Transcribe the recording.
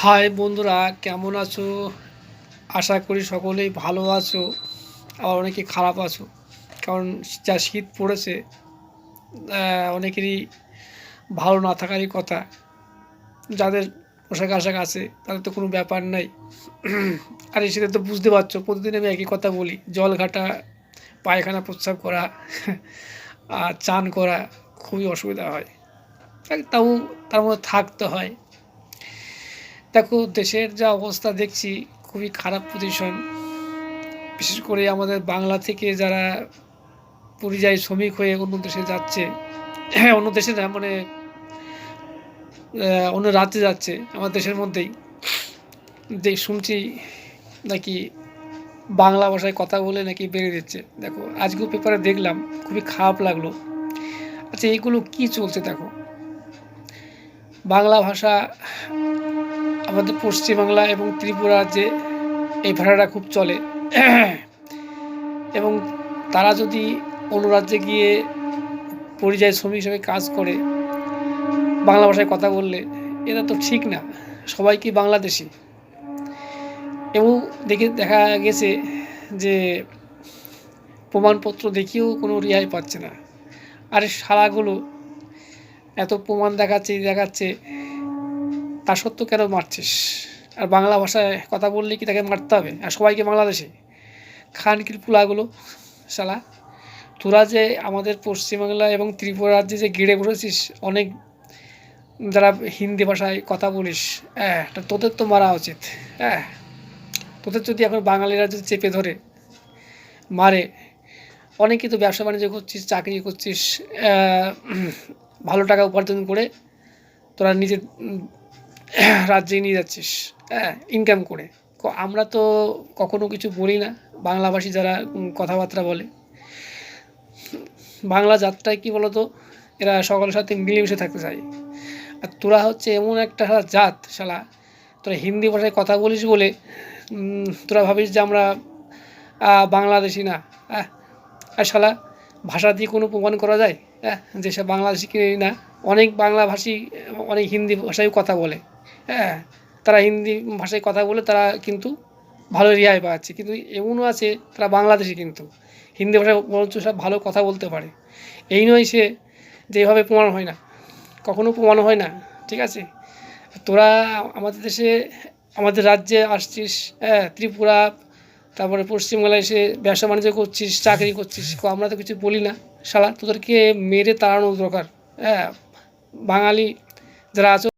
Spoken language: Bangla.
হাই বন্ধুরা, কেমন আছো? আশা করি সকলেই ভালো আছো। আবার অনেকে খারাপ আছো, কারণ যা শীত পড়েছে অনেকেরই ভালো না থাকারই কথা। যাদের পোশাক আশাক আছে তাদের তো কোনো ব্যাপার নাই। আর এই শীতে তো বুঝতে পারছো, প্রতিদিন আমি একই কথা বলি, জল ঘাটা, পায়খানা প্রস্রাব করা আর চান করা খুবই অসুবিধা হয়। তাও তার মধ্যে থাকতে হয়। দেখো, দেশের যা অবস্থা দেখছি, খুবই খারাপ পজিশন। বিশেষ করে আমাদের বাংলা থেকে যারা পরিযায়ী শ্রমিক হয়ে অন্য দেশে যাচ্ছে, অন্য দেশে না মানে অন্য রাজ্যে যাচ্ছে, আমার দেশের মধ্যেই যে শুনছি নাকি বাংলা ভাষায় কথা বলে নাকি বেরিয়ে দিচ্ছে। দেখো, আজকেও পেপারে দেখলাম, খুবই খারাপ লাগলো। আচ্ছা, এইগুলো কি চলছে? দেখো, বাংলা ভাষা আমাদের পশ্চিমবাংলা এবং ত্রিপুরা রাজ্যে এই ভাষাটা খুব চলে। এবং তারা যদি অন্য রাজ্যে গিয়ে পরিযায়ী শ্রমিক হিসেবে কাজ করে বাংলা ভাষায় কথা বললে, এটা তো ঠিক না। সবাই কি বাংলাদেশি? এবং দেখা গেছে যে প্রমাণপত্র দেখিয়েও কোনো রেহাই পাচ্ছে না। আর শালাগুলো এত প্রমাণ দেখাচ্ছে, তা সত্ত্বেও কেন মারছিস? আর বাংলা ভাষায় কথা বললে কি তাকে মারতে হবে? আর সবাইকে বাংলাদেশি খানকির পুলাগুলো, শালা তোরা যে আমাদের পশ্চিমবাংলা এবং ত্রিপুরা রাজ্যে যে গেড়ে বসেছিস, অনেক যারা হিন্দি ভাষায় কথা বলিস, তোদের তো মারা উচিত। হ্যাঁ, তোদের যদি এখন বাঙালিরা যদি চেপে ধরে মারে, অনেকেই তো ব্যবসা বাণিজ্য করছিস, চাকরি করছিস, ভালো টাকা উপার্জন করে তোরা নিজের রাজ্যে নিয়ে যাচ্ছিস, ইনকাম করে। আমরা তো কখনো কিছু বলি না। বাংলাভাষী যারা কথাবার্তা বলে, বাংলা জাতটাই কি বলতো, এরা সকলের সাথে মিলেমিশে থাকতে চায়। আর তোরা হচ্ছে এমন একটা জাত, শালা তোরা হিন্দি ভাষায় কথা বলিস বলে তোরা ভাবিস যে আমরা বাংলাদেশি না। আর শালা ভাষা দিয়ে কোনো প্রমাণ করা যায়? যে সে বাংলাদেশি কি না? অনেক বাংলাভাষী অনেক হিন্দি ভাষায় কথা বলে। তারা হিন্দি ভাষায় কথা বলে তারা কিন্তু ভালো রেহাই পাচ্ছে, কিন্তু এমনও আছে তারা বাংলাদেশি কিন্তু হিন্দি ভাষায় বরঞ্চ সব ভালো কথা বলতে পারে। এই নয় সে যেভাবে প্রমাণ হয় না, কখনো প্রমাণ হয় না। ঠিক আছে, তোরা আমাদের দেশে আমাদের রাজ্যে আসছিস, ত্রিপুরা তারপরে পশ্চিমবাংলায় এসে ব্যবসা বাণিজ্য করছিস, চাকরি করছিস, আমরা তো কিছু বলি না। শালা তোদেরকে মেরে তাড়ানো দরকার। বাঙালি যারা আছো